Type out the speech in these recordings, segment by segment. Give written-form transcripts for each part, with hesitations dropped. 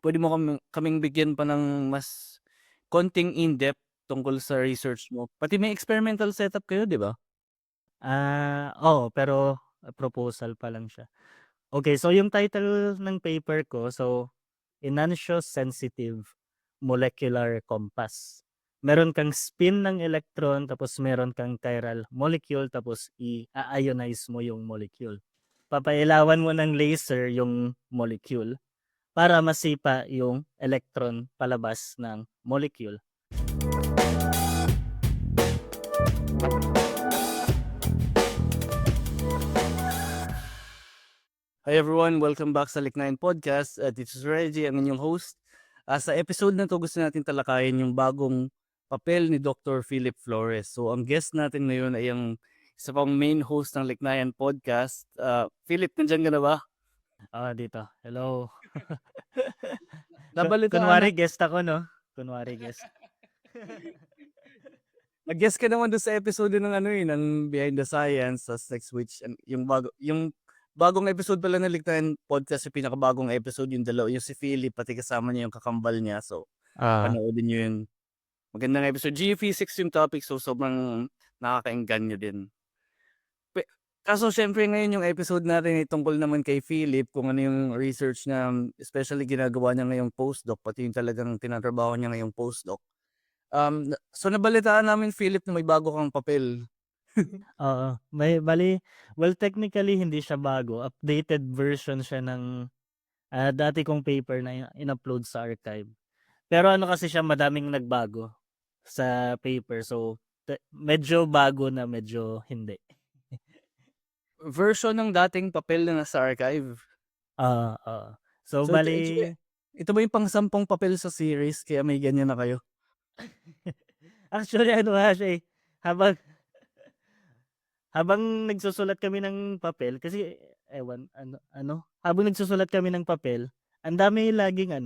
puwede mo kaming bigyan pa ng mas konting in-depth tungkol sa research mo. Pati may experimental setup kayo, 'di ba? Oo, pero proposal pa lang siya. Okay, so yung title ng paper ko, so Enantiosensitive Molecular Compass. Meron kang spin ng electron tapos meron kang chiral molecule tapos i-ionize mo yung molecule. Papailawan mo ng laser yung molecule para masipa yung electron palabas ng molecule. Hi everyone, welcome back sa Liknayan Podcast. This is Reggie, ang inyong host. Sa episode na 'to gusto natin talakayin yung bagong papel ni Dr. Philip Flores. So ang guest natin ngayon ay ang isa pang main host ng Liknayan Podcast. Philip, nandiyan ka na ba? Dito. Hello. Nabalitaan na Kunwari guest ako, no? Kunwari guest. nag-guest ka naman doon sa episode ng ng Behind the Science, next which yung bagong episode pala ng Liknayan Podcast, yung pinakabagong episode, yung dalawa, yung si Philip pati kasama niya yung kakambal niya. So Ah, panoorin niyo yun. Magandang episode. Geophysics yung topic, so sobrang nakakaengganyo din. Kaso siyempre ngayon yung episode natin ay tungkol naman kay Philip, kung ano yung research na especially ginagawa niya ngayong postdoc, pati yung talagang tinatrabaho niya ngayong postdoc. So nabalitaan namin, Philip, na may bago kang papel. Oo. Well, technically hindi siya bago, updated version siya ng, dati kong paper na in-upload sa archive. Pero ano kasi siya, madaming nagbago sa paper, so medyo bago na medyo hindi. Version ng dating papel na nasa archive. Oo. So So ito ba yung pang-sampung papel sa series kaya may ganyan na kayo? actually ano nga siya, habang habang nagsusulat kami ng papel kasi ewan habang nagsusulat kami ng papel, ang dami laging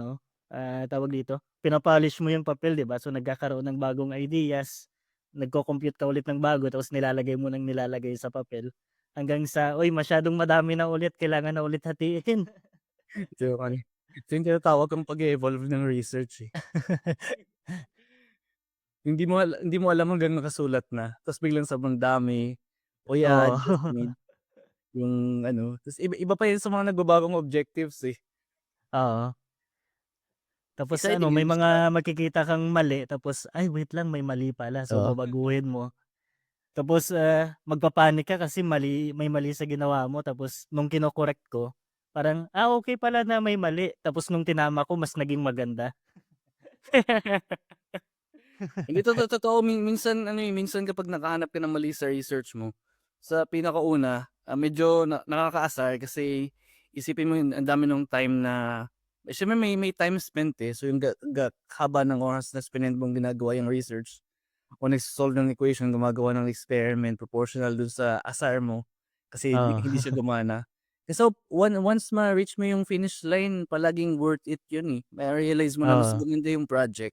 tawag dito, pino-polish mo yung papel, 'di ba? So nagkakaroon ng bagong ideas, nagko-compute ka ulit ng bago tapos nilalagay mo ng nilalagay sa papel hanggang sa, "Uy, masyadong madami na ulit, kailangan na ulit hatiin." Ito yung ito yung tinatawag kong pag-e-evolve ng research, eh. Hindi mo alam hanggang nakasulat na, tapos biglang sobrang dami, o Oo. i-a-adjust yung ta's iba iba pa yun sa mga nagbabagong objectives, eh. Oo. Tapos Exciting may yun sa mga makikita kang mali tapos, "Ay, wait lang, may mali pala." So oo. babaguhin mo. Tapos, magpa-panic ka kasi may mali sa ginawa mo tapos nung kino-correct ko, parang, okey pala na may mali. Tapos nung tinama ko mas naging maganda. Hindi, totoo, minsan minsan kapag nakahanap ka ng mali sa research mo, sa pinakauna, medyo nakakaasar kasi isipin mo yun, ang dami nung time na siyempre may time spent, eh. So yung haba ng oras na spinend mong ginagawa yung research o nagso-solve ng equation, gumagawa ng experiment proportional dun sa asar mo kasi Oo. hindi siya gumana. So once ma-reach mo yung finish line, palaging worth it yun, eh. Ma-realize mo na mas Oo. gumanda yung project,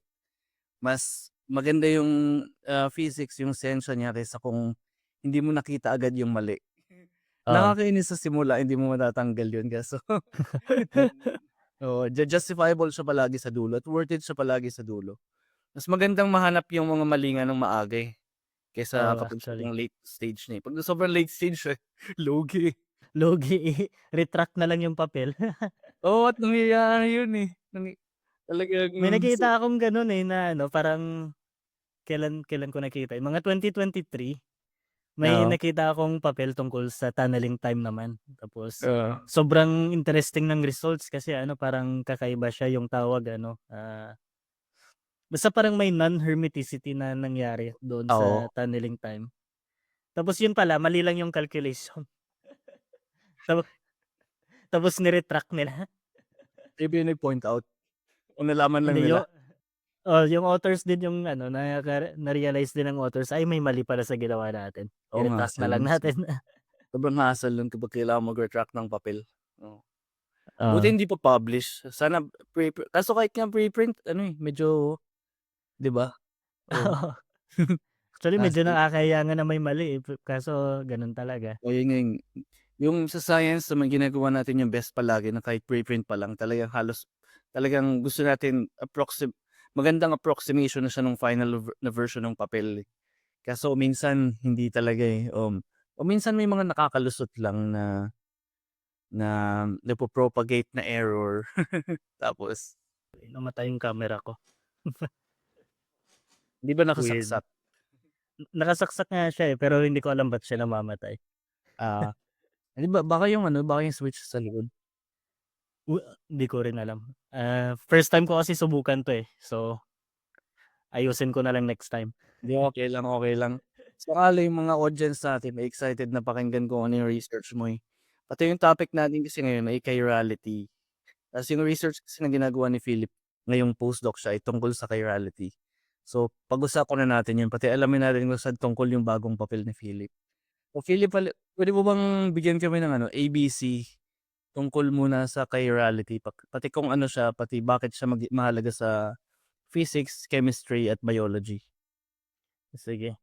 mas maganda yung, physics, yung siyensya niya kaysa kung hindi mo nakita agad yung mali. Oo. Nakakainis sa simula, hindi mo matatanggal yun kaso oo, justifiable siya palagi sa dulo at worth it siya palagi sa dulo. Mas magandang mahanap yung mga mali nga ng maaga, eh, kaysa Oo, kapag actually. sobrang late stage na, eh. 'Pag sobrang late stage, lugi. Lugi, retract na lang yung papel. Oo, at nangyayari yun, eh, talagang May nakita akong gano'n, na parang kailan kailan ko nakita, mga 2023. May oo, nakita akong papel tungkol sa tunneling time naman. Tapos oo, sobrang interesting ng results kasi parang kakaiba siya, yung tawag basta parang may non-hermeticity na nangyari doon sa oo. tunneling time. Tapos yun pala mali lang yung calculation. Tapa tapos ni-retract nila. Kayo ba yung nag-point out o nalaman lang Hindi, nila? yung authors din yung na-realize din ng authors, "Ay, may mali pala sa ginawa natin. Oo nga, I-retract na lang natin." sobrang hassle nun kapag kailangan mag-retract ng papel, oo. Oo. Buti hindi pa publish, sana kaso kahit nga preprint medyo 'di ba? Oo. Actually medyo Hassle. nakakahiya nga na may mali, kaso gano'n talaga. O yun nga yung sa science naman ginagawa natin yung best palagi na kahit preprint pa lang talagang halos talagang gusto natin magandang approximation na siya nung final na version ng papel, eh. Kaso minsan hindi talaga, eh, o minsan may mga nakakalusot lang na na nagpo-propagate na error. Tapos Namatay yung camera ko. hindi ba Weird. nakasaksak? Nakasaksak nga siya, eh, pero hindi ko alam ba't siya namamatay. Ah, hindi ba baka yung switch sa likod. Hindi ko rin alam. First time ko kasi subukan 'to, eh. So, ayusin ko na lang next time. Hindi, okey lang, okey lang. Sakali yung mga audience natin ay excited na pakinggan kung ano yung research mo, eh. Pati yung topic natin kasi ngayon ay chirality. Tas yung research kasi na ginagawa ni Philip, ngayong postdoc siya ay tungkol sa chirality. So, pag-usapan na natin yun, pati alamin natin kung saan tungkol yung bagong papel ni Philip. O Philip, puwede mo bang bigyan kami ng ano, ABC tungkol muna sa chirality, pati kung ano siya, pati bakit siya mahalaga sa physics, chemistry, at biology? Sige.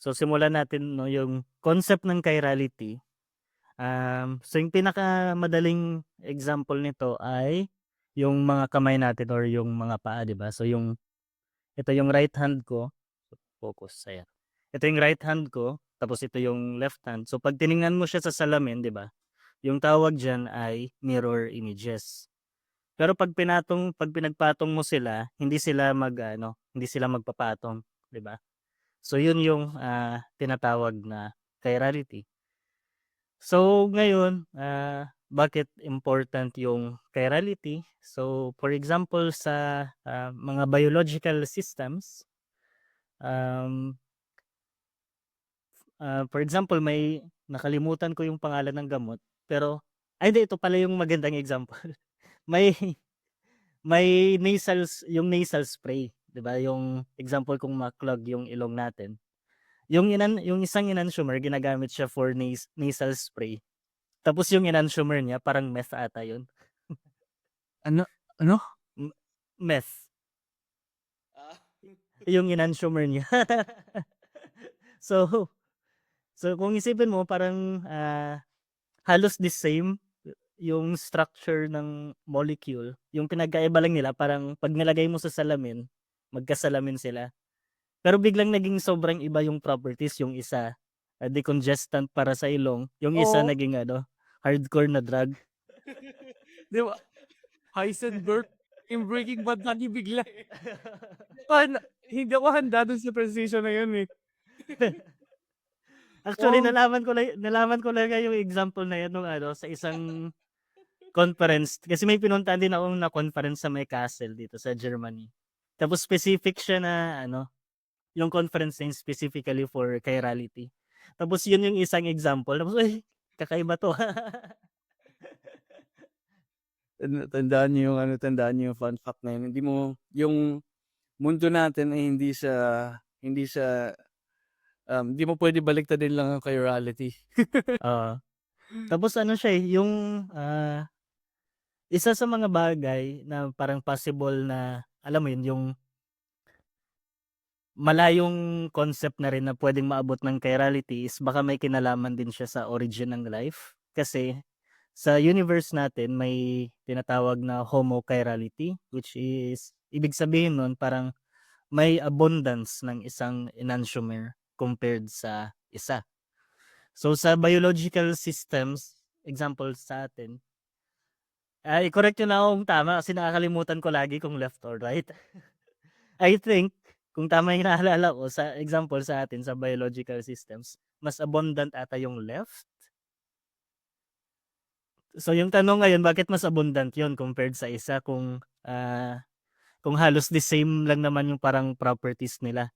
So, simulan natin 'no, yung concept ng chirality. So yung pinakamadaling example nito ay yung mga kamay natin or yung mga paa, 'di ba? So ito yung right hand ko, focus, ayan. Ito yung right hand ko, tapos ito yung left hand. So 'pag tiningnan mo siya sa salamin, 'di ba? Yung tawag diyan ay mirror images. Pero 'pag pinagpatong mo sila, hindi sila magpapatong, 'di ba? So yun yung tinatawag na chirality. So ngayon, bakit important yung chirality? So for example sa mga biological systems, um, for example may nakalimutan ko yung pangalan ng gamot, pero ay hindi, ito pala yung magandang example. May yung nasal spray, 'di ba? Yung example kung ma-clog yung ilong natin. Yung isang enantiomer ginagamit siya for nasal spray. Tapos yung enantiomer niya parang meth ata yun. Ano ano? M Meth, Ah. yung enantiomer niya. So so kung isipin mo parang, halos the same yung structure ng molecule, yung pinagkaiba lang nila parang 'pag nilagay mo sa salamin, magkasalamin sila. Pero biglang naging sobrang iba yung properties, yung isa, decongestant para sa ilong, yung isa Oo, naging hardcore na drug. 'di ba? Heisenberg, yung Breaking Bad bigla, eh. Hindi ako handa dun sa precision na yun, eh. Actually Wow! nalaman ko lang nga yung example na yan nung sa isang conference, kasi may pinuntahan din akong na conference sa may castle dito sa Germany. Tapos specific siya na yung conference na yun specifically for chirality. Tapos yun yung isang example, tapos, "Uy, kakaiba 'to." Tandaan niyo yung fun fact na yun. Hindi mo yung mundo natin ay hindi siya, hindi mo puwede baliktadin lang ang chirality. Oo. Tapos ano siya, yung, isa sa mga bagay na parang possible na, alam mo yun, yung malayong concept na rin na puwedeng maabot ng chirality is baka may kinalaman din siya sa origin ng life. Kasi sa universe natin may tinatawag na homo chirality, which is ibig sabihin nun parang may abundance ng isang enantiomer compared sa isa. So sa biological systems, example sa atin, i-correct niyo na ako kung tama kasi nakakalimutan ko lagi kung left or right. I think kung tama yung naalala ko sa example sa atin sa biological systems, mas abundant ata yung left. So yung tanong ngayon, bakit mas abundant yun compared sa isa kung halos the same lang naman yung parang properties nila.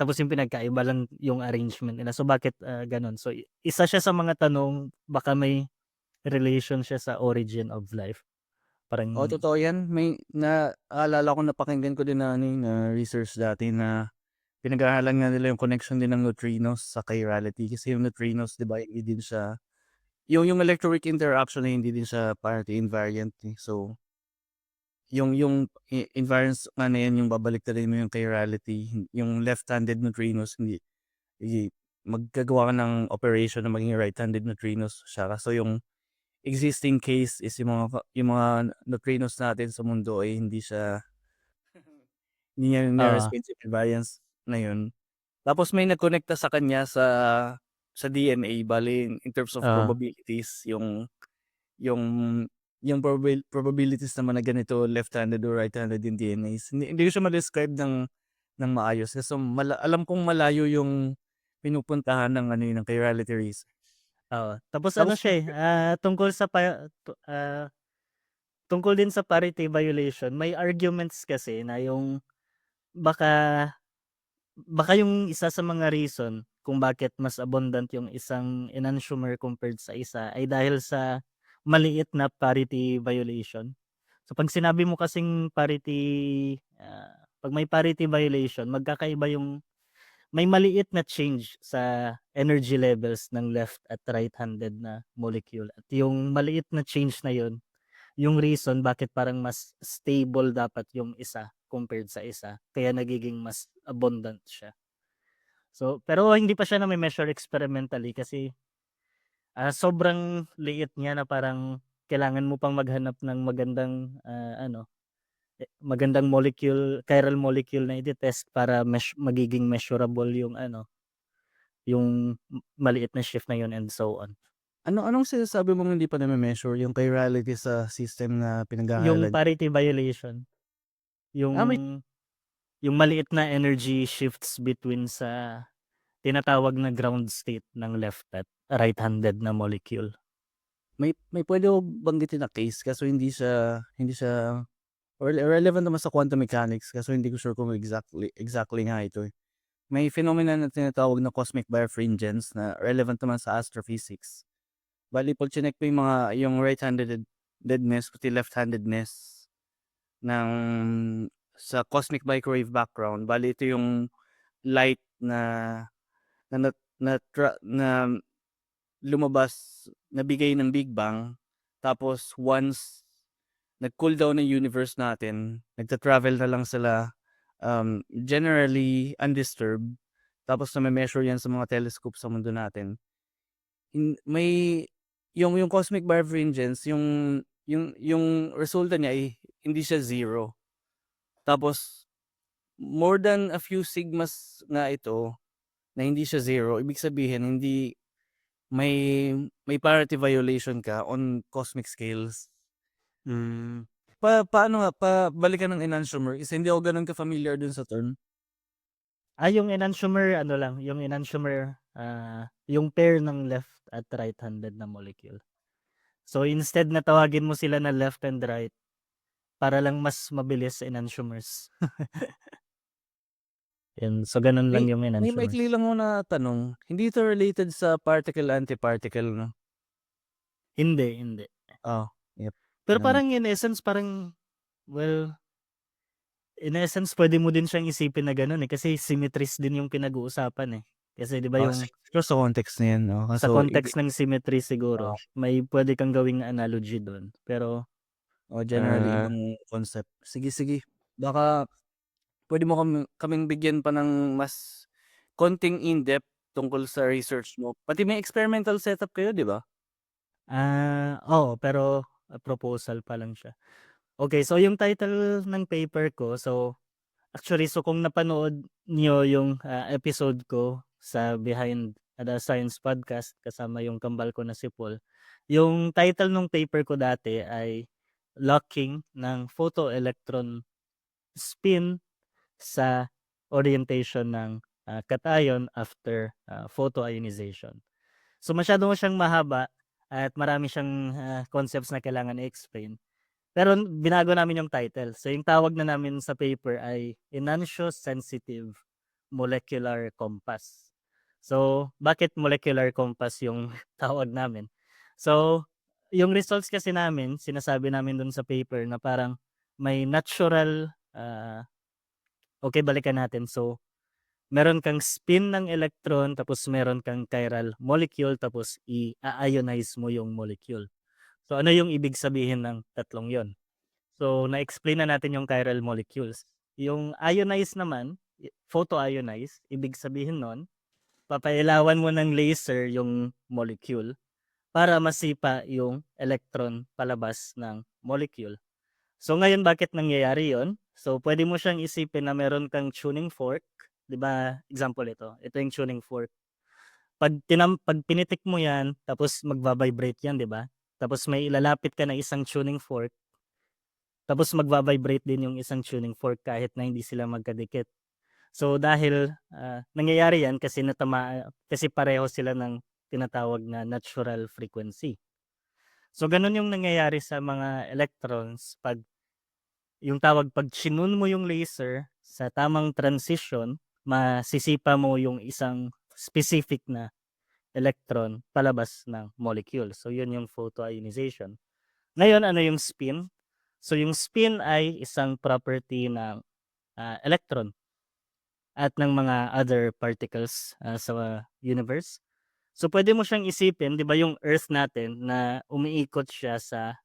Tapos yung pinagkaiba lang yung arrangement nila. So bakit ganun? So isa siya sa mga tanong, baka may relation siya sa origin of life. Oo, Parang totoo yan. Naalala ko napakinggan ko din na ano, na research dati na pinag-aaralan nga nila yung connection din ng neutrinos sa chirality. Kasi yung neutrinos, 'di ba, hindi din siya yung electroweak interaction ay hindi din siya parity invariant, eh. So, yung invariance nga na yan yung babaliktarin mo yung chirality, yung left-handed neutrinos hindi maggagawa ka ng operation na maging right-handed neutrinos siya. Kaso yung existing case is yung mga neutrinos natin sa mundo ay hindi niya Oo, ni-response yung invariance na yun. Tapos may nagkonekta sa kanya sa DNA, bale in terms of oo, probabilities yung yung probabilities naman na ganito left-handed or right-handed yung DNAs, hindi ko siya ma-describe ng maayos kasi alam kong malayo yung pinupuntahan ng ano, ng chirality research. oo. Tapos ano Tapos siya, tungkol din sa parity violation, may arguments kasi na yung baka baka yung isa sa mga reason kung bakit mas abundant yung isang enantiomer compared sa isa ay dahil sa maliit na parity violation. So 'pag sinabi mo kasing 'pag may parity violation, magkakaiba yung may maliit na change sa energy levels ng left at right-handed na molecule at yung maliit na change na yun, yung reason bakit parang mas stable dapat yung isa compared sa isa, kaya nagiging mas abundant siya. So, pero hindi pa siya name-measure experimentally kasi, sobrang liit niya na parang kailangan mo pang maghanap ng magandang chiral molecule na ite-test para magiging measurable yung yung maliit na shift na yun and so on. anong sinasabi mong hindi pa name-measure yung chirality sa system na Yung pinag-aaralan? parity violation, yung May yung maliit na energy shifts between sa tinatawag na ground state ng left at right-handed na molecule. may puwede akong banggitin na case kaso hindi siya relevant naman sa quantum mechanics kaso hindi ko sure kung exactly nga ito, eh. May phenomena na tinatawag na cosmic birefringence na relevant naman sa astrophysics. Bale 'pag chineck mo yung right-handedness pati left-handedness ng sa cosmic microwave background, bale ito yung light na nat na lumabas, nabigay ng Big Bang, tapos once nag-cool down ang universe natin, nagta-travel na lang sila, generally undisturbed, tapos name-measure yan sa mga telescope sa mundo natin. May yung cosmic birefringence, yung resulta niya ay hindi siya zero. Tapos more than a few sigmas nga ito na hindi siya zero, ibig sabihin may may parity violation ka on cosmic scales. Hmm. Paano nga, balikan ng enantiomer kasi hindi ako gano'n ka-familiar dun sa term. Yung enantiomer ano lang, yung enantiomer, yung pair ng left at right-handed na molecule. So, instead na tawagin mo sila na left and right, para lang mas mabilis sa enantiomers. Yun, so ganun lang yung May maikli enantiomers. lang ako na tanong, hindi ito related sa particle-antiparticle 'no? Hindi, hindi. Oh, yep, Pero alam mo. parang in essence, well, in essence puwede mo din siyang isipin na gano'n, eh, kasi symmetries din yung pinag-uusapan, eh. Kasi 'di ba yung Siguro sa context na 'yan 'no, sa kaso context ng symmetry oo, siguro, may puwede kang gawing analogy dun. Pero, generally ah, ibang concept. Sige, sige, baka puwede mo kaming bigyan pa ng mas konting in-depth tungkol sa research mo, pati may experimental setup kayo 'di ba? oo, pero, proposal pa lang siya. Okey, so yung title ng paper ko, actually, kung napanood niyo yung, episode ko sa Behind the Science Podcast kasama yung kambal ko na si Paul, yung title nung paper ko dati ay "Locking ng Photoelectron Spin sa Orientation ng, Cation After, Photoionization." So, masyado siyang mahaba at marami siyang, concepts na kailangan i-explain. Pero binago namin yung title. So, yung tawag na namin sa paper ay Enantiosensitive Molecular Compass. So, bakit molecular compass yung tawag namin? So, yung results kasi namin, sinasabi namin dun sa paper na parang may natural, okay, balikan natin. So, meron kang spin ng electron, tapos meron kang chiral molecule, tapos i-ionize mo yung molecule. So, ano yung ibig sabihin ng tatlong yon? So, na-explain na natin yung chiral molecules. Yung ionize naman, photo-ionize, ibig sabihin nun, papailawan mo ng laser yung molecule para masipa yung electron palabas ng molecule. So ngayon bakit nangyayari 'yun? So pwede mo siyang isipin na meron kang tuning fork, 'di ba, example ito yung tuning fork. 'Pag pinitik mo 'yan tapos magva-vibrate 'yan, 'di ba? Tapos may ilalapit ka na isang tuning fork, tapos magva-vibrate din yung isang tuning fork kahit na hindi sila magkadikit. So dahil, nangyayari 'yan kasi pareho sila ng tinatawag na natural frequency. So gano'n yung nangyayari sa mga electrons 'pag chinun mo yung laser sa tamang transition, masisipa mo yung isang specific na electron palabas ng molecule. So yun yung photoionization. Ngayon ano yung spin? So yung spin ay isang property ng, electron at ng mga other particles, sa universe. So pwede mo siyang isipin, 'di ba yung Earth natin na umiikot siya sa,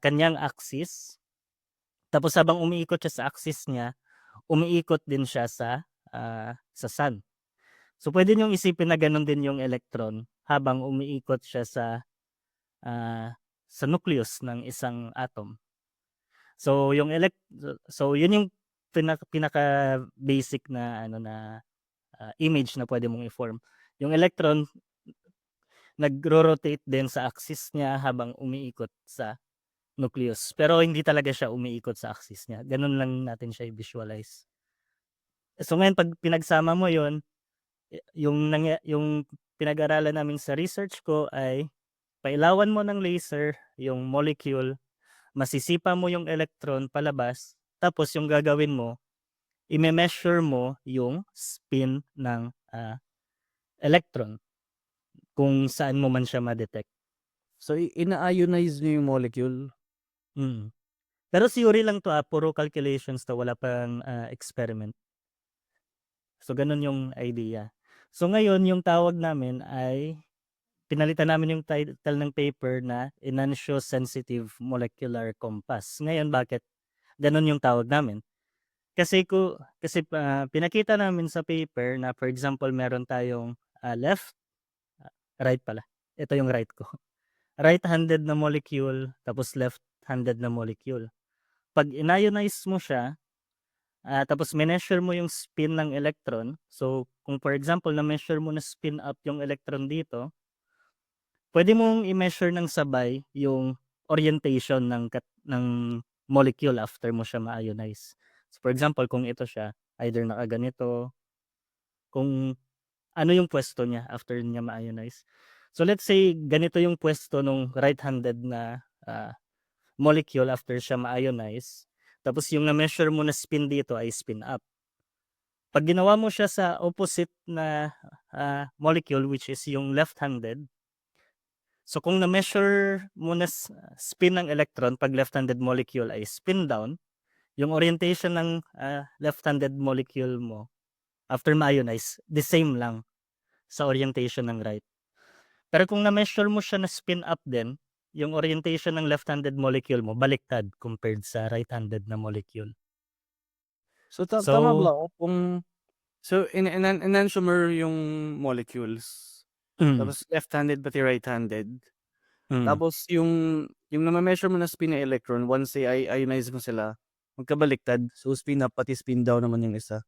kaniyang axis, tapos habang umiikot siya sa axis niya, umiikot din siya sa Sun. So puwede niyong isipin na gano'n din yung electron habang umiikot siya sa nucleus ng isang atom. So yung yun yung pinaka-basic na ano na, image na puwede mong i-form. Yung electron nagro-rotate din sa axis niya habang umiikot sa nucleus, pero hindi talaga siya umiikot sa axis niya, gano'n lang natin siya i-visualize. So ngayon 'pag pinagsama mo yun, yung pinag-aralan namin sa research ko ay pailawan mo ng laser yung molecule, masisipa mo yung electron palabas, tapos yung gagawin mo, ime-measure mo yung spin ng, electron kung saan mo man siya ma-detect. So, ina-ionize niyo yung molecule? Mm. Pero theory lang 'to, puro calculations 'to, wala pang, experiment. So gano'n yung idea. So ngayon yung tawag namin ay pinalitan namin yung title ng paper na Enantiosensitive Molecular Compass. Ngayon bakit gano'n yung tawag namin? Kasi pinakita namin sa paper na for example meron tayong, left, right pala, ito yung right ko. Right-handed na molecule tapos left-handed na molecule. 'Pag inionize mo siya, tapos mineasure mo yung spin ng electron, so kung for example na-measure mo na spin up yung electron dito, pwede mong i-measure ng sabay yung orientation ng molecule after mo siya ma-ionize. So, for example, kung ito siya, either nakaganito, kung ano yung puwesto niya after niya ma-ionize. So, let's say ganito yung puwesto nung right-handed na, molecule after siya ma-ionize, tapos yung na-measure mo na spin dito ay spin up. 'Pag ginawa mo siya sa opposite na, molecule which is yung left-handed, so kung na-measure mo na spin ng electron 'pag left-handed molecule ay spin down, yung orientation ng, left-handed molecule mo after ma-ionize, the same lang sa orientation ng right. Pero kung na-measure mo siya na spin up din, yung orientation ng left-handed molecule mo baliktad compared sa right-handed na molecule. So, tama So ba ako kung so, enantiomer yung molecules, hmm, tapos left-handed pati right-handed, hmm, tapos yung name-measure mo na spin ng electron once ionize mo sila, magkabaliktad. So, spin up pati spin down naman yung isa.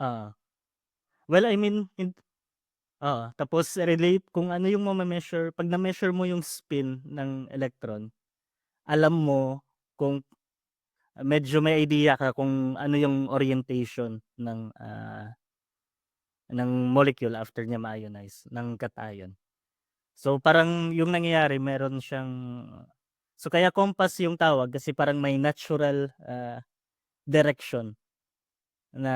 oo. Well, I mean oo, tapos relate kung ano yung mame-measure 'pag na-measure mo yung spin ng electron, alam mo kung medyo may idea ka kung ano yung orientation ng molecule after niya ma-ionize ng cation. So, parang yung nangyayari meron siyang so kaya compass yung tawag kasi parang may natural, direction na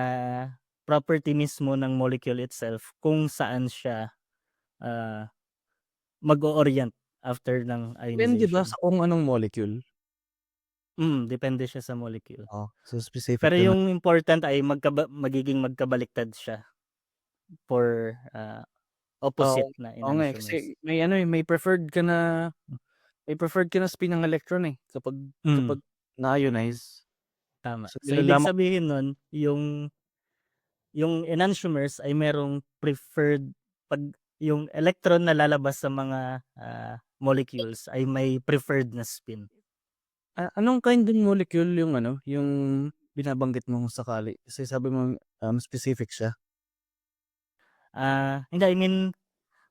property mismo ng molecule itself kung saan siya, ah, mag-o-orient after ng Depende ba ionization. sa kung anong molecule? Depende siya sa molecule. Oh, so specific Pero lang na yung important ay magiging magkabaliktad siya for, oo, opposite na oo nga, eh, enantiomers. kasi may ano, eh, may preferred ka na spin ng electron, eh, kapag Hmm, kapag na-ionize. tama. So, So, ibig nilalaman sabihin nun yung enantiomers ay merong preferred 'pag yung electron na lalabas sa mga, molecules ay may preferred na spin. Anong kind ng molecule yung ano, yung binabanggit mo kung sakali? Kasi sabi mo, specific siya. Hindi, I mean,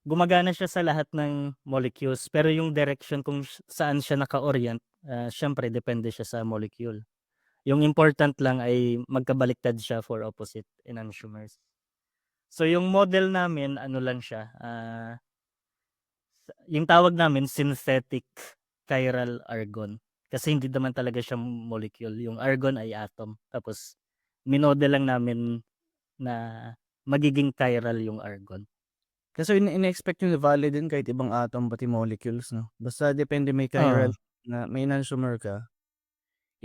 gumagana siya sa lahat ng molecules, pero yung direction kung saan siya naka-orient, siyempre depende siya sa molecule. Yung important lang ay magkabaliktad siya for opposite enantiomers. So yung model namin ano lang siya, yung tawag namin synthetic chiral argon. Kasi hindi naman talaga siya molecule, yung argon ay atom. Tapos minodel lang namin na magiging chiral yung argon. Kasi ine-expect nyo na valid din kahit ibang atom pati molecules 'no? Basta depende may chiral Oo. na may enantiomer ka.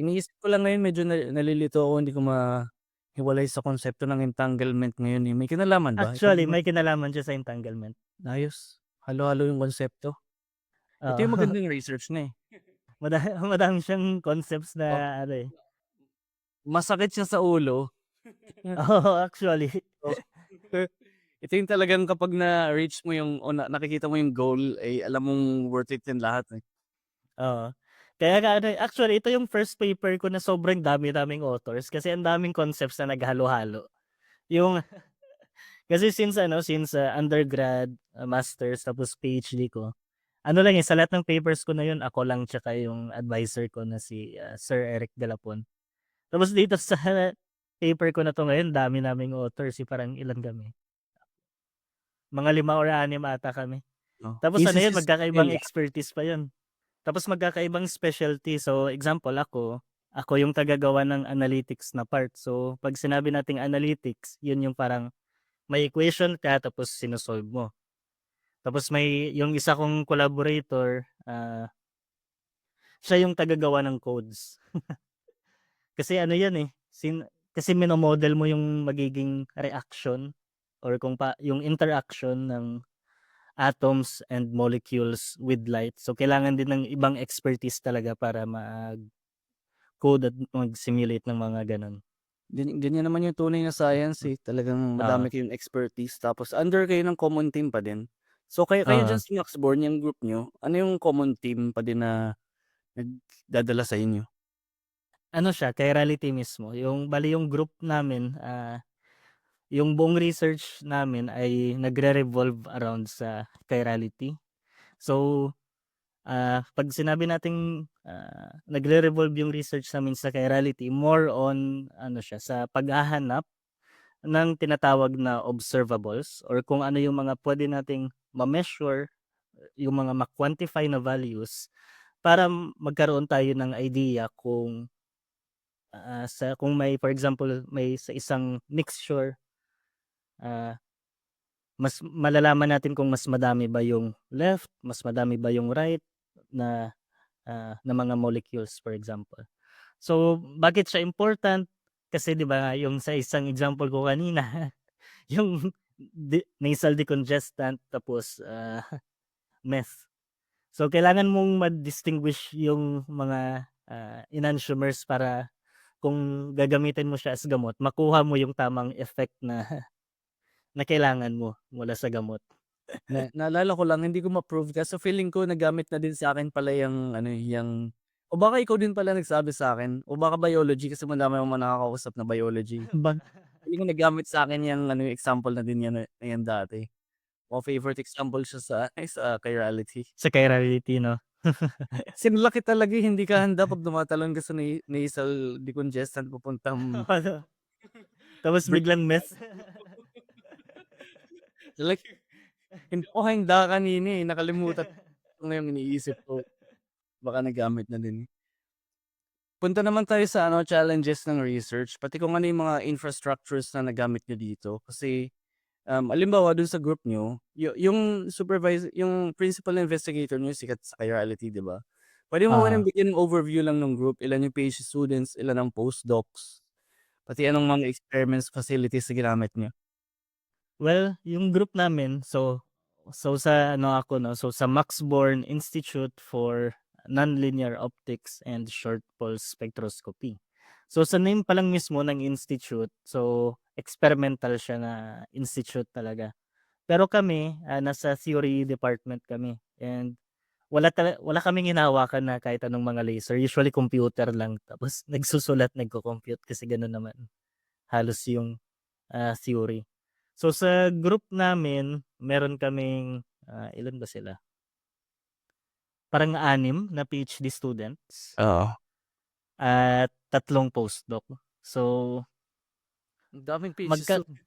Iniisip ko lang ngayon medyo nalilito ako hindi ko mahiwalay sa konsepto ng entanglement ngayon, eh. May kinalaman ba? Ikaw ba Actually, may kinalaman siya sa entanglement. ayos, halo-halo yung konsepto. Ito Oo. yung magandang research na, eh. Madami siyang concepts Oh, na ano, eh. masakit siya sa ulo. Oo, actually. Oh, ito yung talagang kapag na-reach mo yung o nakikita mo yung goal, eh, alam mong worth it yung lahat, eh. Oo. Kaya nga ano, actually ito yung first paper ko na sobrang dami-daming authors kasi ang daming concepts na naghalo-halo. Yung kasi since undergrad, masters, tapos PhD ko, ano lang, eh, sa lahat ng papers ko na yun ako lang tsaka yung advisor ko na si, Sir Eric Galapon. Tapos dito sa paper ko na 'to ngayon dami naming authors, eh, parang ilan kami, mga 5 or 6 ata kami. Oh, Tapos ano yun, thesis is magkakaibang nila. expertise pa yun. Tapos magkakaibang specialty. So example ako yung tagagawa ng analytics na part. So 'pag sinabi nating analytics, yun yung parang may equation ka tapos sino-solve mo. Tapos may yung isa kong collaborator, siya yung tagagawa ng codes. Kasi ano yan, eh, kasi mino-model mo yung magiging reaction or kung yung interaction ng atoms and molecules with light. So kailangan din ng ibang expertise talaga para mag-code at mag-simulate ng mga gano'n. Ganyan naman yung tunay na science, eh, talagang Oo, madami kayong expertise tapos under kayo ng common team pa din. So kayo oo. diyan sa Maxborn yung group niyo, ano yung common team pa din na nagdadala sa inyo? Ano siya, chirality mismo. Yung bale yung group namin, yung buong research namin ay nagre-revolve around sa chirality. So 'pag sinabi nating, nagre-revolve yung research namin sa chirality, more on ano siya, sa paghahanap ng tinatawag na observables or kung ano yung mga puwede nating ma-measure, yung mga ma-quantify na values para magkaroon tayo ng idea kung, kung may for example, may sa isang mixture, ah, mas malalaman natin kung mas madami ba yung left, mas madami ba yung right na, na mga molecules, for example. So, bakit siya important? Kasi 'di ba yung sa isang example ko kanina, yung nasal decongestant tapos, meth. So, kailangan mong ma-distinguish yung mga, enantiomers para kung gagamitin mo siya as gamot, makuha mo yung tamang effect na na kailangan mo mula sa gamot. Naalala ko lang hindi ko ma-prove kaso feeling ko nagamit na din sa akin pala yang ano, eh, yang o baka ikaw din pala nagsabi sa'kin o baka biology kasi madami akong mga nakakausap na biology. Bag Feeling ko nagamit sa'kin yang ano, yung example na din yan na yan dati. O favorite example siya sa ay sa chirality. sa chirality 'no? Kasi ang laki talaga, eh, hindi ka handa 'pag tumatalon ka sa nasal decongestant papuntang Ano, tapos brain. biglang meth. Like, hindi ako handa kanina, eh, nakalimutan ko ngayong iniisip ko, baka nagamit na din. Punta naman tayo sa ano, challenges ng research, pati kung ano yung mga infrastructures na nagamit niyo dito. Kasi, halimbawa dun sa group niyo, yung yung principal investigator niyo sikat sa chirality, 'di ba? Puwede mo ba Oo. ng bigyan ng overview lang ng group, ilan yung PhD students, ilan ang postdocs, pati anong mga experiments, facilities na ginamit niyo? Well, yung group namin, sa ano ako 'no, so sa Max Born Institute for Nonlinear Optics and Short Pulse Spectroscopy. So sa name pa lang mismo ng institute, so experimental siya na institute talaga. Pero kami, nasa theory department kami and wala kaming hinahawakan na kahit anong mga laser, usually computer lang tapos nagsusulat, nagko-compute kasi gano'n naman halos yung, theory. So, sa group namin meron kaming, ilan ba sila? Parang 6 na PhD students Oo. at 3 postdoc. So, Ang daming pages magka dun.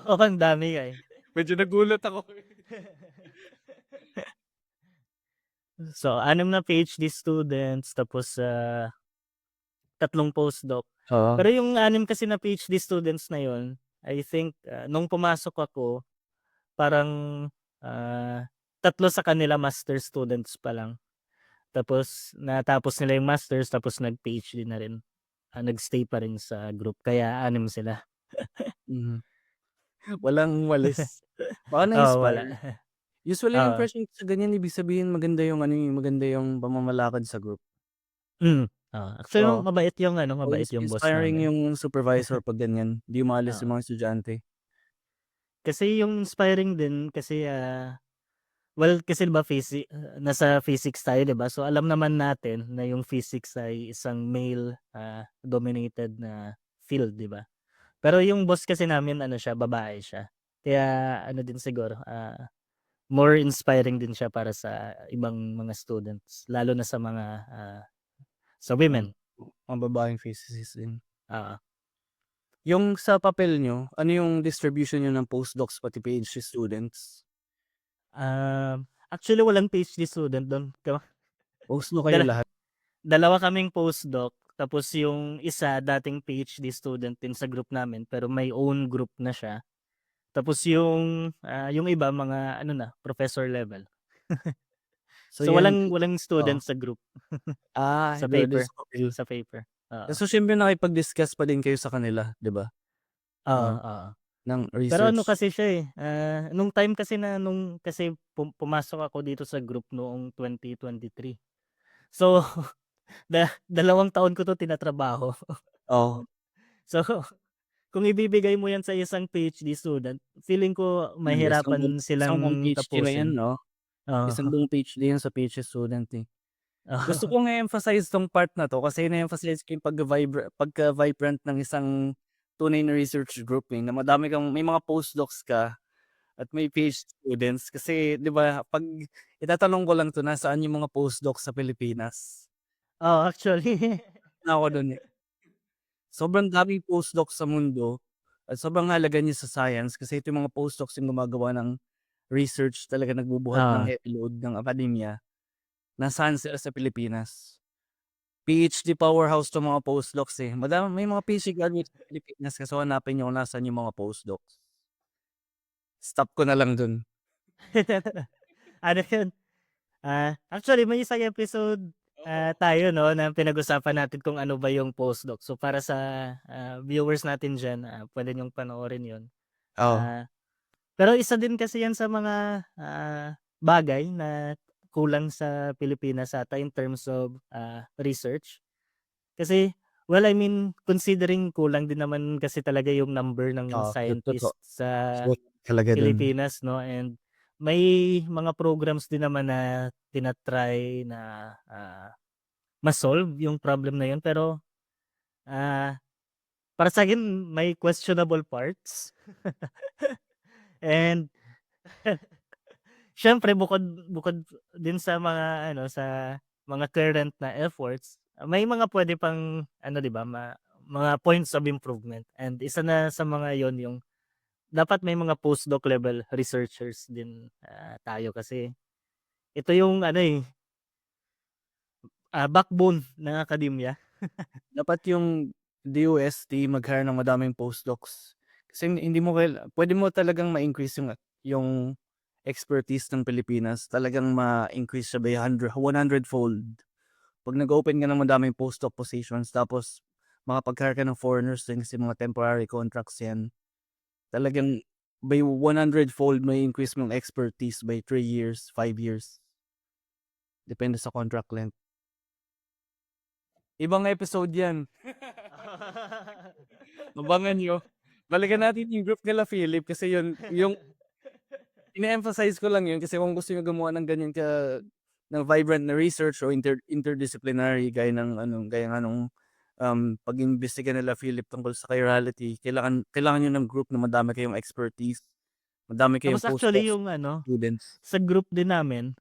oo, ang dami nga, eh. Medyo nagulat ako. So, 6 na PhD students tapos, 3 postdoc. Oo. Pero yung 6 kasi na PhD students na yun, I think, nung pumasok ako parang, ah, 3 sa kanila master students pa lang. Tapos natapos nila yung masters tapos nag-PhD na rin, nag-stay pa rin sa group kaya 6 sila. Mhm. Walang umalis. Baka Oo, wala. na-inspire. Usually yung Oo, impression ko sa ganyan ibig sabihin maganda yung ano, maganda yung pamamalakad sa group. hmm, oo. Actually Oo. O mabait yung boss inspiring namin. yung supervisor 'pag ganyan, 'di umaalis Oo, yung mga estudyante. kasi yung inspiring din kasi, well, kasi 'di ba nasa physics tayo 'di ba? So, alam naman natin na yung physics ay isang male, dominated na field 'di ba? Pero yung boss kasi namin ano siya, babae siya. Kaya ano din siguro, more inspiring din siya para sa ibang mga students lalo na sa Oo, women, mga babaeng physicist din. oo. Yung sa papel niyo, ano yung distribution niyo ng postdocs pati PhD students? Actually walang PhD student dun, Postdoc kayo dala lahat? dalawa kaming postdoc tapos yung isa dating PhD student din sa group namin pero may own group na siya. Tapos yung iba mga ano na, professor level. So So yan walang oo. student sa group, sa Ito dun paper sa papel. sa paper, oo. So siyempre nakipag-discuss pa din kayo sa kanila, 'di ba? Oo, Oo, oo. ng Pero ano research. kasi siya, nung time kasi na nung kasi pumasok ako dito sa group noong 2023. So, 2 taon ko 'to tinatrabaho. Oo, So, kung ibibigay mo 'yan sa isang PhD student, feeling ko mahihirapan isang buong silang PhD na yan tapusin. 'no? Oo, Isang buong PhD yan sa PhD student, eh. Gusto oo. kong i-emphasize 'tong part na 'to kasi na-emphasize ko yung pagka-vibrant ng isang tunay na research group, eh, na madami kang may mga postdocs ka at may PhD students kasi 'di ba 'pag itatanong ko lang 'to, nasaan yung mga postdocs sa Pilipinas? Oo, actually. Na ako dun, eh. Sobrang daming postdocs sa mundo at sobrang halaga niya sa science kasi ito yung mga postdocs yung gumagawa ng research, talaga nagbubuhat ng Oo. heavy load ng akademya. Nasaan sila sa Pilipinas? PhD powerhouse 'tong mga postdocs, eh. May mga PhD graduates sa Pilipinas kaso hanapin niyo kung nasaan yung mga postdocs. Stop ko na lang dun. Ano 'yun, actually may isang episode, tayo 'no, na pinag-usapan natin kung ano ba yung postdoc. So, para sa, viewers natin diyan, puwede niyong panoorin 'yun. Oo, Ah, pero isa din kasi 'yan sa mga, bagay na kulang sa Pilipinas ata in terms of, research. Kasi, well, I mean considering kulang din naman kasi talaga yung number ng oo, totoo. scientist sa Truth talaga dun. Pilipinas 'no, and may mga programs din naman na tina-try na, ma-solve yung problem na yun pero, ah, para sa'kin may questionable parts. And siyempre bukod bukod din sa mga ano, sa mga current na efforts, may mga puwede pang ano 'di ba, mga points of improvement and isa na sa mga yon yung dapat may mga postdoc level researchers din, tayo kasi ito yung ano, backbone ng akademya. Dapat yung DOST mag-hire ng madaming postdocs. Kasi hindi mo puwede mo talagang ma-increase yung expertise ng Pilipinas, talagang ma-increase siya by 100-fold. 'Pag nag-open ka ng madaming postdoc positions tapos makapag-hire ka ng foreigners din kasi mga temporary contracts 'yan, talagang by 100-fold mai-increase mo yung expertise by 3 years, 5 years, depende sa contract length. Ibang episode 'yan. Abangan niyo. Balikan natin yung group nila Philip kasi yun yung ine-emphasize ko lang 'yun kasi kung gusto niyo gumawa ng ganyan ng vibrant na research o interdisciplinary gaya nga nung, pag-imbestiga nila Philip tungkol sa chirality, kailangan niyo ng group na madami kayong expertise, madami kayong Tapos actually postdocs, yung ano, students. sa group din namin,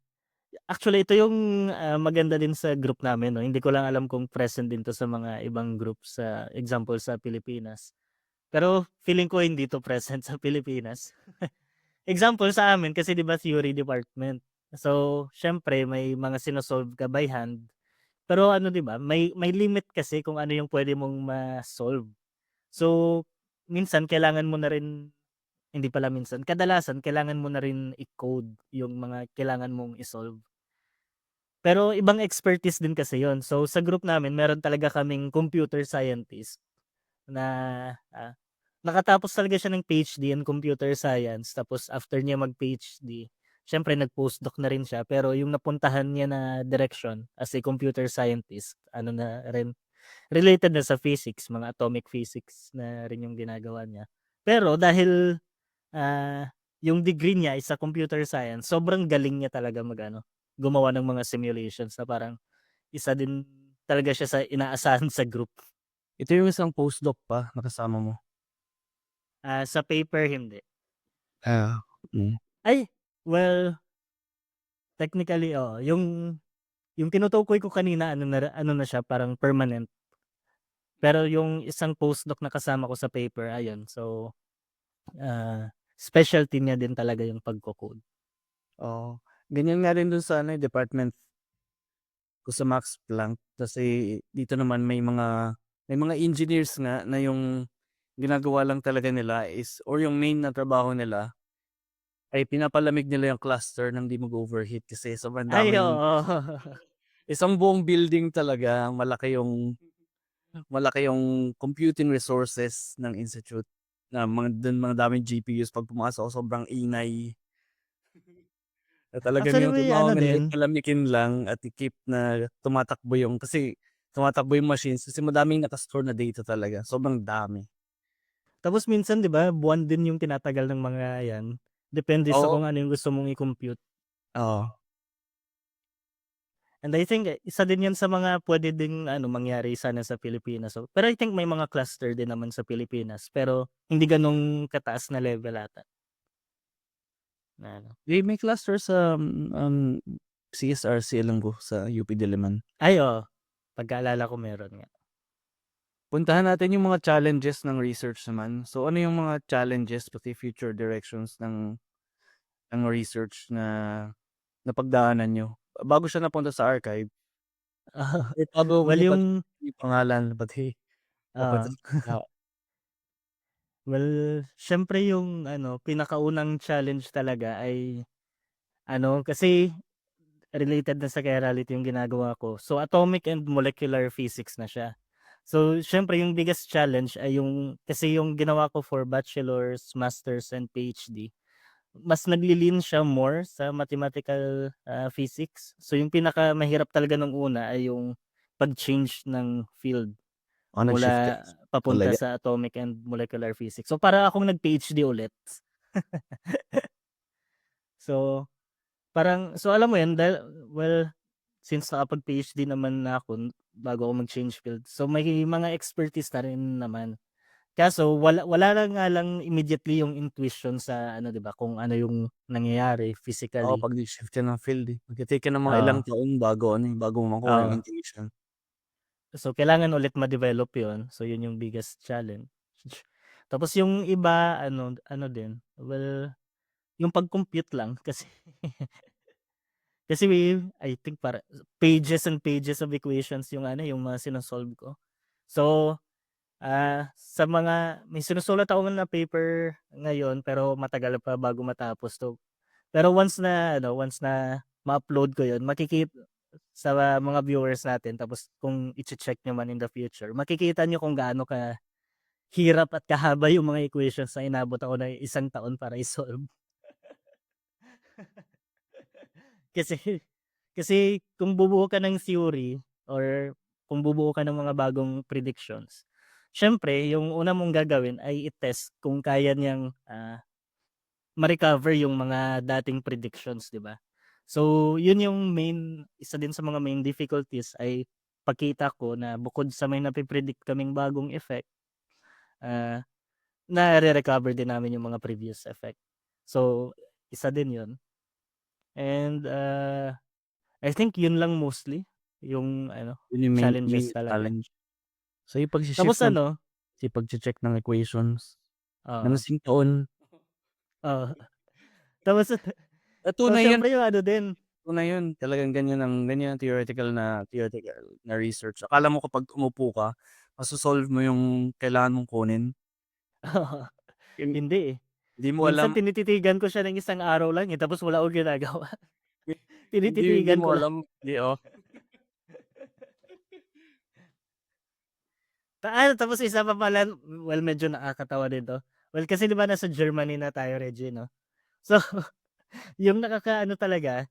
actually ito yung, maganda din sa group namin 'no, hindi ko lang alam kung present din 'to sa mga ibang group sa example sa Pilipinas. Pero feeling ko hindi 'to present sa Pilipinas. Example sa amin kasi 'di ba theory department. So, siyempre may mga sino-solve ka by hand, pero ano 'di ba, may limit kasi kung ano yung puwede mong ma-solve. So, minsan kailangan mo na rin hindi pala minsan, kadalasan kailangan mo na rin i-code yung mga kailangan mong i-solve. Pero ibang expertise din kasi yon. So, sa group namin meron talaga kaming computer scientist na, nakatapos talaga siya ng PhD in computer science tapos after niya mag-PhD, siyempre nag-postdoc na rin siya pero yung napuntahan niya na direction as a computer scientist ano na rin, related na sa physics, mga atomic physics na rin yung ginagawa niya. Pero dahil, yung degree niya is sa computer science, sobrang galing niya talaga mag-ano, gumawa ng mga simulations na parang isa din talaga siya sa inaasahan sa group. Ito yung isang postdoc pa na kasama mo? Sa paper hindi. Ah, hmm. Ay, well, technically, oo. Yung tinutukoy ko kanina ano na siya parang permanent. Pero yung isang postdoc na kasama ko sa paper ayun, so, specialty niya din talaga yung pagko-code. Oo, ganyan nga rin dun sa department ko sa Max Planck kasi dito naman may mga engineers nga na yung ginagawa lang talaga nila is or yung main na trabaho nila ay pinapalamig nila yung cluster ng 'di mag-overheat kasi sobrang Ay, daming oo. isang buong building talaga, malaki yung computing resources ng institute na mga daming GPUs 'pag pumasok sobrang ingay. Na talagang Actually yung may trabaho ano nila ay din, palamikin lang at i-keep na tumatakbo yung machines kasi madaming naka-store na data talaga, sobrang dami. tapos minsan 'di ba buwan din yung tinatagal ng mga 'yan, depende sa Oo, kung ano yung gusto mong i-compute. oo. And I think isa din 'yan sa mga puwede ding ano mangyari sana sa Pilipinas, so pero I think may mga cluster din naman sa Pilipinas, pero hindi gano'n kataas na level ata na ano. May cluster sa, CSRC Ilonggo sa UP Diliman. Ay, oo, pagkaalala ko meron nga. Puntahan natin yung mga challenges ng research naman. So, ano yung mga challenges pati future directions ng research na napagdaanan niyo? Bago siya napunta sa archive or bago Well, niyo yung yung pangalan pati oo. papunta sa tao? Well, siyempre yung ano, pinakaunang challenge talaga ay ano, kasi related na sa chirality yung ginagawa ko. So, atomic and molecular physics na siya. So, siyempre yung biggest challenge ay yung kasi yung ginawa ko for bachelor's, master's, and PhD, mas nagli siya more sa mathematical, physics. So, yung pinakamahirap talaga nung una ay yung pag-change ng field Nag-shift ka mula papunta talaga? sa atomic and molecular physics. So, para akong nag-PhD ulit. So, so alam mo yun dahil well, since nakapag-PhD naman na ako bago ako mag-change field, so may mga expertise na rin naman. Kaso wala wala na nga lang immediately yung intuition sa ano 'di ba, kung ano yung nangyayari Oo, physically. 'pag nag-shift ka ng field, magte-take ka ng mga ilang Oo, taon bago mo makuha yung oo. intuition. So kailangan ulit ma-develop yun, so yun yung biggest challenge. Tapos yung iba ano ano din, well, yung pag-compute lang kasi kasi I think pages and pages of equations yung ano, yung mga sino-solve ko. So, sa mga may sinusulat ako na paper ngayon pero matagal pa bago matapos 'to. Pero once na ma-upload ko yun sa mga viewers natin tapos kung iche-check niyo man in the future, makikita niyo kung gaano kahirap at kahaba yung mga equations na inabot ako ng 1 taon para i-solve. Kasi kasi kung bubuo ka ng theory or kung bubuo ka ng mga bagong predictions, siyempre yung una mong gagawin ay i-test kung kaya niyang, ma-recover yung mga dating predictions, 'di ba? So, yun yung isa din sa mga main difficulties ay pakita ko na bukod sa may nape-predict kaming bagong effect, ah, nare-recover din namin yung mga previous effect. So, isa din yun. And, I think yun lang mostly yung Yun yung main challenges talaga. challenge. So, yung pagshi-shift Tapos ng ano yung pagche-check ng equations, oo, nanasing taon. oo. Tapos tapos Tunay yun, siyempre yung ano din tunay yun. Talagang ganyan ang theoretical na research. Akala mo kapag umupo ka, maso-solve mo yung kailangan mong kunin. Hin hindi, eh. hindi mo Minsan alam tinititigan ko siya ng isang araw lang, eh, tapos wala akong ginagawa. hindi Tinititigan mo ko lang. alam, oh. Tapos isa pa pala, well, medyo nakakatawa din 'to. Well, kasi 'di ba nasa Germany na tayo, Reggie, 'no? So, yung nakakaano talaga,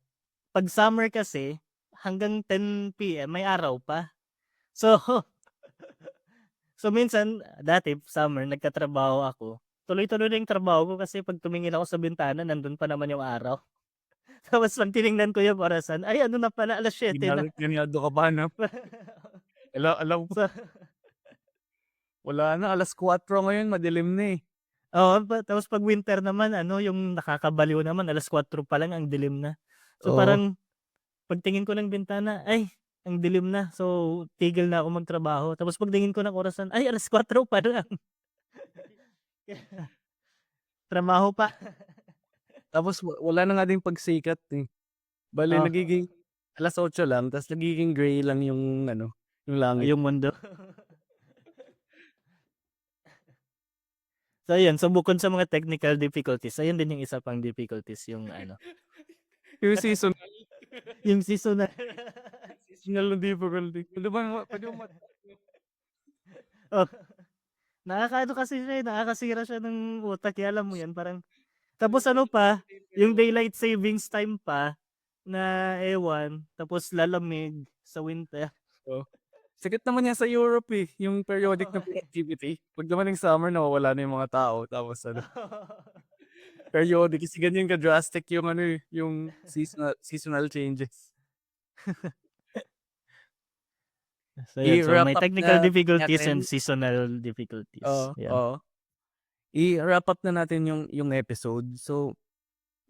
'pag summer kasi hanggang 10 PM may araw pa. So, so minsan dati summer nagtatrabaho ako, tuloy-tuloy na yung trabaho ko kasi 'pag tumingin ako sa bintana nandun pa naman yung araw. Tapos 'pag tiningnan ko yung orasan, ay ano na pala, 7:00 na. Ganado ka pa 'no? Alam ko So, wala na, 4:00 ngayon madilim na, eh. oo, tapos 'pag winter naman yung nakakabaliw naman 4:00 pa lang ang dilim na. So, Oo, parang pagtingin ko ng bintana, ay ang dilim na. So, tigil na ako magtrabaho. Tapos pagtingin ko ng orasan, ay 4:00 pa lang. Trabaho pa. tapos wala na nga ding pagsikat, eh. Bale Oh, nagiging 8:00 lang ta's nagiging gray lang yung yung langit. yung mundo. So, ayun. So, bukod sa mga technical difficulties, ayun din yung isa pang difficulties yung Yung seasonal yung seasonal. seasonal na difficulty. Puwede mo Oh, nakakaano kasi siya, nakakasira siya ng utak, eh, alam mo 'yan, parang tapos yung daylight savings time pa na ewan, tapos lalamig sa winter. oh. Sikat naman yan sa Europe, eh, yung periodic na productivity. 'Pag naman ng summer nawawala na yung mga tao tapos periodic kasi ganyan ka-drastic yung eh, yung seasonal changes. So, yun. So, I-wrap may up technical na difficulties and natin seasonal difficulties, yan. oo. I-wrap up na natin yung episode. So,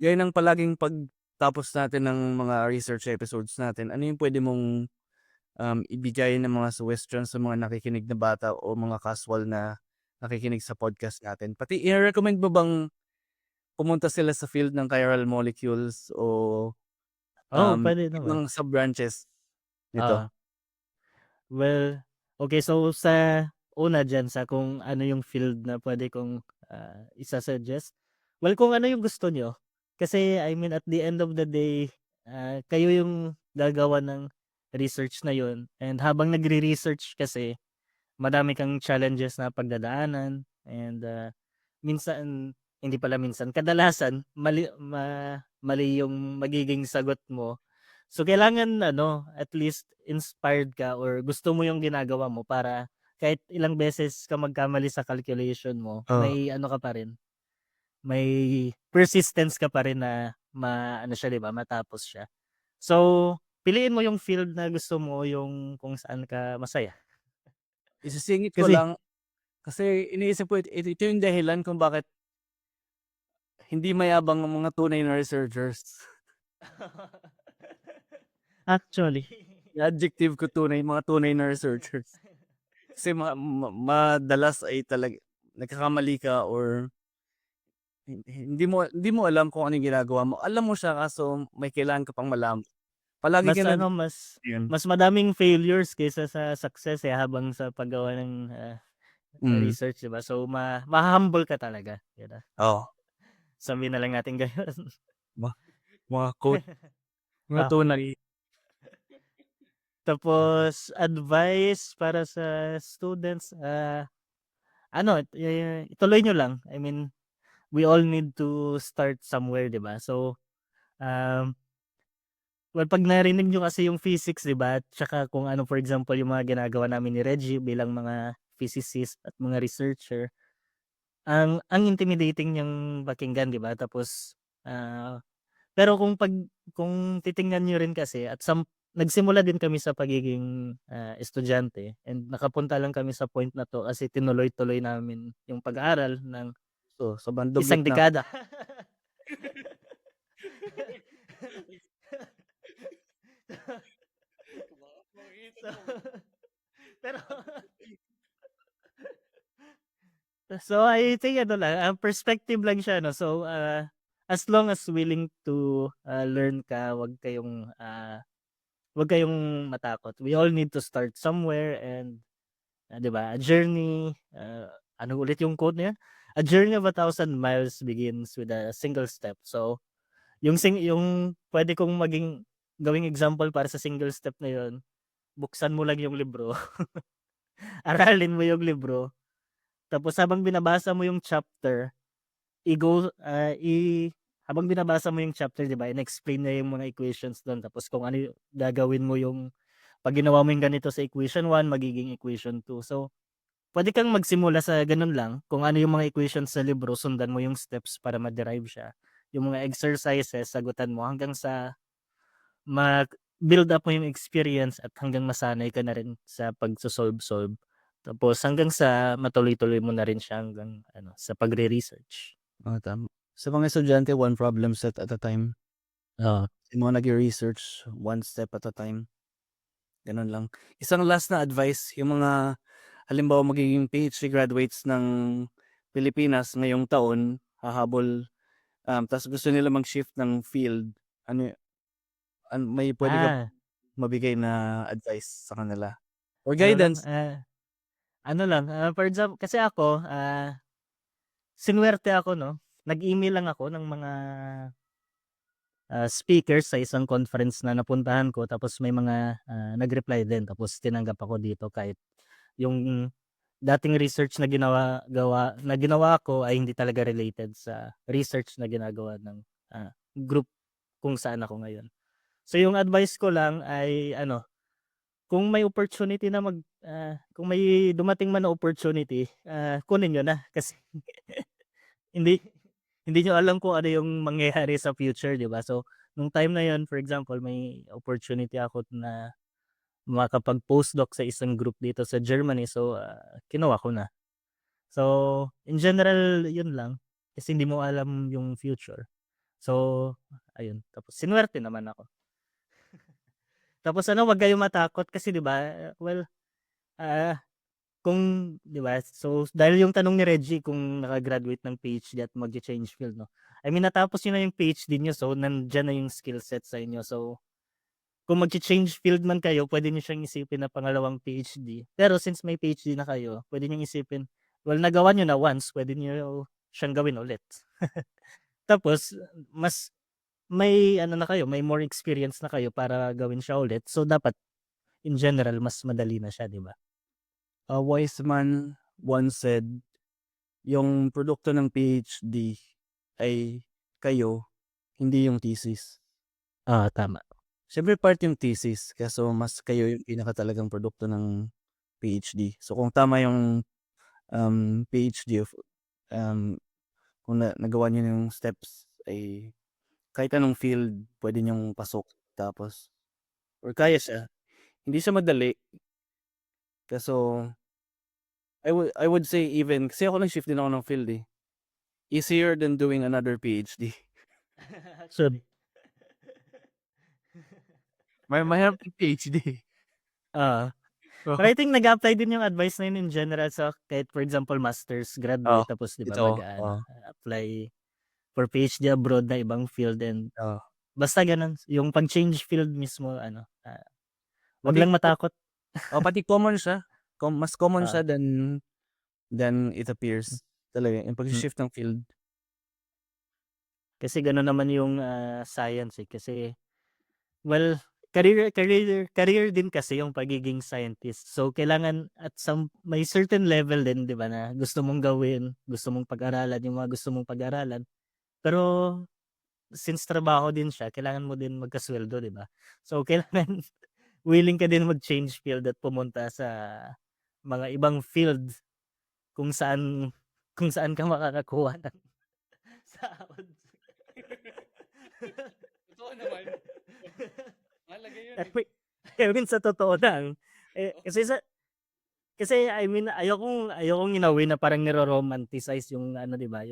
yan ang palaging pagtapos natin ng mga research episodes natin, ano yung puwede mong, ibigay ng mga suggestions sa mga nakikinig na bata o mga casual na nakikinig sa podcast natin? Pati i-recommend mo bang pumunta sila sa field ng chiral molecules o, Oo, puwede naman. ibang sub-branches nito? Oo. Well, okay, so sa una diyan sa kung ano yung field na puwede kong, isa-suggest. Well, kung ano yung gusto niyo. Kasi I mean at the end of the day, kayo yung gagawa ng research na yun, and habang nagre-research kasi madami kang challenges na pagdadaanan, and, minsan hindi pala minsan, kadalasan mali yung magiging sagot mo. So, kailangan at least inspired ka or gusto mo yung ginagawa mo para kahit ilang beses ka magkamali sa calculation mo, Oo. may ka pa rin, may persistence ka pa rin na siya, 'di ba, matapos siya. So, piliin mo yung field na gusto mo, yung kung saan ka masaya. Isisingit ko Kasi lang kasi iniisip ko ito yung dahilan kung bakit hindi mayabang ang mga tunay na researchers. actually, I-adjective ko mga tunay na researchers. Kasi madalas ay nagkakamali ka or hindi mo alam kung ano yung ginagawa mo. Alam mo siya kaso may kailangan ka pang malaman. Palagi mas ka ano, mas yun. mas madaming failures kaysa sa success, habang sa paggawa ng, Mm, research, 'di ba? So, maha-humble ka talaga, gano'n. oo. Sabihin na lang natin gano'n. Ma mga quote, mga Ah, tunay. tapos advice para sa students, ituloy niyo lang. I mean, we all need to start somewhere, 'di ba? So, um, well, 'pag narinig niyo kasi yung physics, 'di ba, at tsaka kung ano, for example, yung mga ginagawa namin ni Reggie bilang mga physicist at mga researcher, ang intimidating niyang pakinggan, 'di ba? Tapos, pero kung titingnan niyo rin kasi at nagsimula din kami sa pagiging, estudyante and nakapunta lang kami sa point na 'to kasi tinuloy-tuloy namin yung pag-aaral ng So, sobrang dugyot isang na. dekada. So, pero so I think ano lang, perspective lang siya 'no. So, as long as willing to, learn ka, 'wag kayong matakot. We all need to start somewhere and, 'di ba, a journey, ano ulit yung quote na yun? "A journey of 1,000 miles begins with a single step." So, yung puwede kong gawing example para sa single step na yun, buksan mo lang yung libro, aralin mo yung libro, tapos habang binabasa mo yung chapter, i-go, habang binabasa mo yung chapter, 'di ba, in-explain niya yung mga equations dun tapos kung ano yung gagawin mo 'pag ginawa mo yung ganito sa equation 1 magiging equation 2. So, puwede kang magsimula sa gano'n lang, kung ano yung mga equations sa libro sundan mo yung steps para ma-derive siya. Yung mga exercises sagutan mo hanggang sa mag-build up mo yung experience at hanggang masanay ka na rin sa pagso-solve-solve. Tapos hanggang sa matuloy-tuloy mo na rin siya hanggang ano, sa pagre-research. Oo, tama. Sa mga estudyante, one problem set at a time. Oo. Yung mga nagre-research, one step at a time, gano'n lang. Isang last na advice, yung mga halimbawa magiging PhD graduates ng Pilipinas ngayong taon, hahabol, ta's gusto nila mag-shift ng field, ano may puwede ka Ah, mabigay na advice sa kanila or ano lang, guidance? ano lang, for example kasi ako, sinuwerte ako 'no, nag-email lang ako ng mga, speakers sa isang conference na napuntahan ko tapos may mga, nag-reply din tapos tinanggap ako dito kahit yung dating research na ginawa ko ay hindi talaga related sa research na ginagawa ng, group kung saan ako ngayon. So yung advice ko lang ay ano, kung may opportunity na kung may dumating man na opportunity, kunin niyo na kasi hindi hindi niyo alam kung ano yung mangyayari sa future, 'di ba? So, nung time na yun, for example, may opportunity ako na makapag-postdoc sa isang group dito sa Germany. So, kinuha ko na. So, in general, yun lang. Kasi hindi mo alam yung future. So, ayun. Tapos sinuwerte naman ako. Tapos ano, 'wag kayong matakot kasi 'di ba, well, ah, kung 'di ba, so dahil yung tanong ni Reggie kung naka-graduate ng PhD at magche-change field 'no. I mean natapos niyo na yung PhD niyo so nandiyan na yung skill set sa inyo. So, kung magche-change field man kayo puwede niyo siyang isipin na pangalawang PhD. Pero since may PhD na kayo, puwede niyong isipin, well nagawa niyo na once, puwede niyo siyang gawin ulit. Tapos mas may ano na kayo, may more experience na kayo para gawin siya ulit. So, dapat in general mas madali na siya, 'di ba? A wise man once said, yung produkto ng PhD ay kayo, hindi yung thesis. Oo, tama. Siyempre part yung thesis, kaso mas kayo yung pinaka-talagang produkto ng PhD. So kung tama yung, PhD of, um, kung nagawa niyo yung steps ay kahit anong field puwede niyong pasok tapos or kaya siya. Hindi siya madali, kaso I would say even kasi ako nag-shift din ako ng field, eh. Easier than doing another PhD. Actually. Mahirap yung PhD, eh. Oo. But Oo, I think nag-a-apply din yung advice na yun in general sa kahit for example master's oo, graduate tapos 'di ba ito, mag-aano, oo, apply for PhD abroad na ibang field and oo. basta gano'n yung pag-change field mismo ano, 'wag Pati lang matakot. pati common siya, mas common Oo. siya than it appears. Talaga yung Hmm, pagshi-shift ng field. kasi gano'n naman yung, science, eh, kasi well, career din kasi yung pagiging scientist. So, kailangan at may certain level din 'di ba na gusto mong gawin, gusto mong pag-aralan yung mga gusto mong pag-aralan. Pero since trabaho din siya, kailangan mo din magkasuweldo 'di ba? So, kailangan willing ka din mag-change field at pumunta sa mga ibang field kung saan kung saan ka makakakuha ng sahod. Totoo naman. Mahalaga yun, eh. I mean sa totoo lang, kasi I mean ayokong in a way na parang niro-romanticize yung ano 'di ba,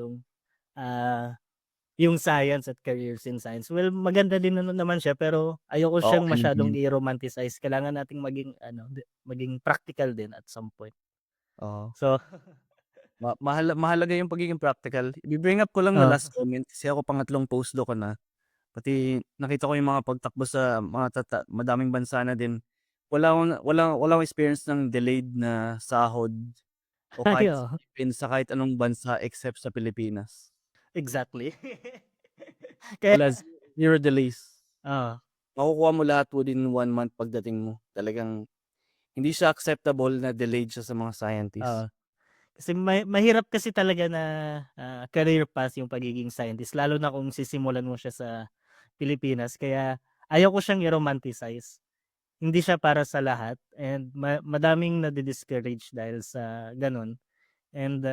yung science at careers in science. Well, maganda din naman siya pero ayoko Oo, siyang okey lang masyadong yun. i-romanticize. Kailangan nating maging ano, maging practical din at some point. Oo. So, Mahalaga yung pagiging practical. I-bring up ko lang na oo. last comment kasi ako pangatlong postdoc ko na. Pati nakita ko yung mga pagtakbo sa mga madaming bansa na din. Wala akong experience ng delayed na sahod o Ay, kahit sa oo. Philippines, sa kahit anong bansa except sa Pilipinas. Exactly. Kaya Wala, zero delays. oo, Makukuha mo lahat within 1 month pagdating mo. Talagang hindi siya acceptable na delayed siya sa mga oo. scientists. Kasi mahirap kasi talaga na, career path yung pagiging scientist lalo na kung sisimulan mo siya sa Pilipinas kaya ayaw ko siyang i-romanticize. Hindi siya para sa lahat and madaming nadi-discourage dahil sa gano'n and,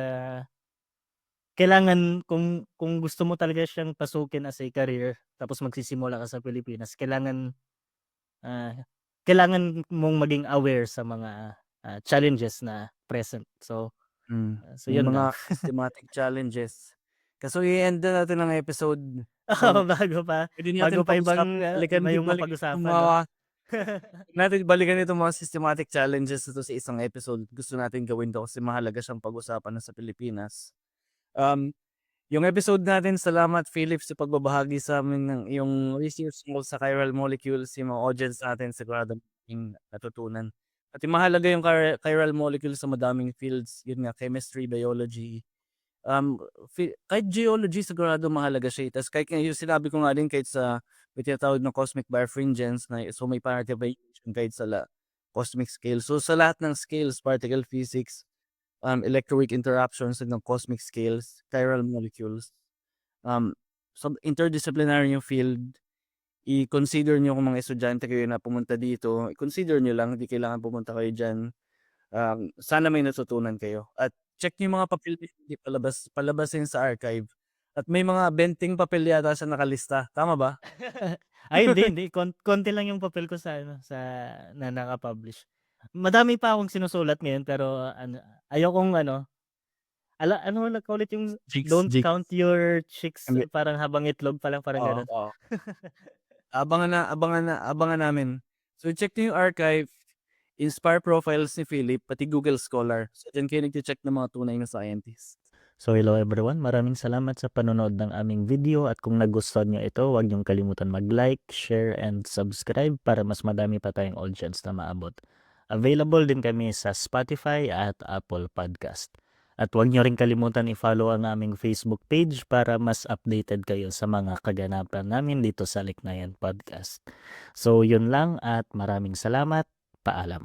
kailangan kung gusto mo talaga siyang pasukin as a career tapos magsisimula ka sa Pilipinas ah, kailangan mong maging aware sa mga, challenges na present. So May yun lang. mga systematic challenges. So i-end na natin ang episode. Oo, So, puwede natin bago pa pag-usapan, iba yung balikan itong mapag-usapan 'no? mga balikan itong mga systematic challenges na 'to sa isang episode. Gusto natin gawin 'to kasi mahalaga siyang pag-usapan na sa Pilipinas. Um, yung episode natin, salamat Philip sa pagbabahagi sa'min ng iyong research tungkol sa chiral molecules. Yung mga audience natin sigurado maraming natutunan. Pati mahalaga yung chiral molecules sa madaming fields, yun nga chemistry, biology, kahit geology sigurado mahalaga siya, eh. Tas kahit nga yung sinabi ko nga din kahit sa may tinatawag na cosmic birefringence na so may parativation kahit sa cosmic scale. So sa lahat ng scales, particle physics, electroweak interactions ng cosmic scales, chiral molecules, um, so interdisciplinary yung field. I-consider niyo kung mga estudyante kayo na pumunta dito, i-consider niyo lang, hindi kailangan pumunta kayo diyan. Sana may natutunan kayo at check niyo yung mga papel hindi palabasin sa archive at may mga benting papel yata siya nakalista, tama ba? Ay hindi, konti lang yung papel ko sa ano, na naka-publish. Madami pa akong sinusulat ngayon pero ano, ayokong ano, ano ulit yung Jigs, don't count jigs. your chicks Hindi, parang habang itlog pa lang, parang oo, gano'n. oo. Abangan namin. So check niyo yung archive, Inspire profiles ni Philip, pati Google Scholar. So diyan kayo nagche-check ng mga tunay na scientist. So hello everyone, maraming salamat sa panonood ng aming video at kung nagustuhan nyo ito, huwag niyong kalimutan mag-like, share, and subscribe para mas madami pa tayong audience na maabot. Available din kami sa Spotify at Apple Podcast. At huwag niyo rin kalimutan i-follow ang aming Facebook page para mas updated kayo sa mga kaganapan namin dito sa Liknayan Podcast. So yun lang at maraming salamat. Paalam.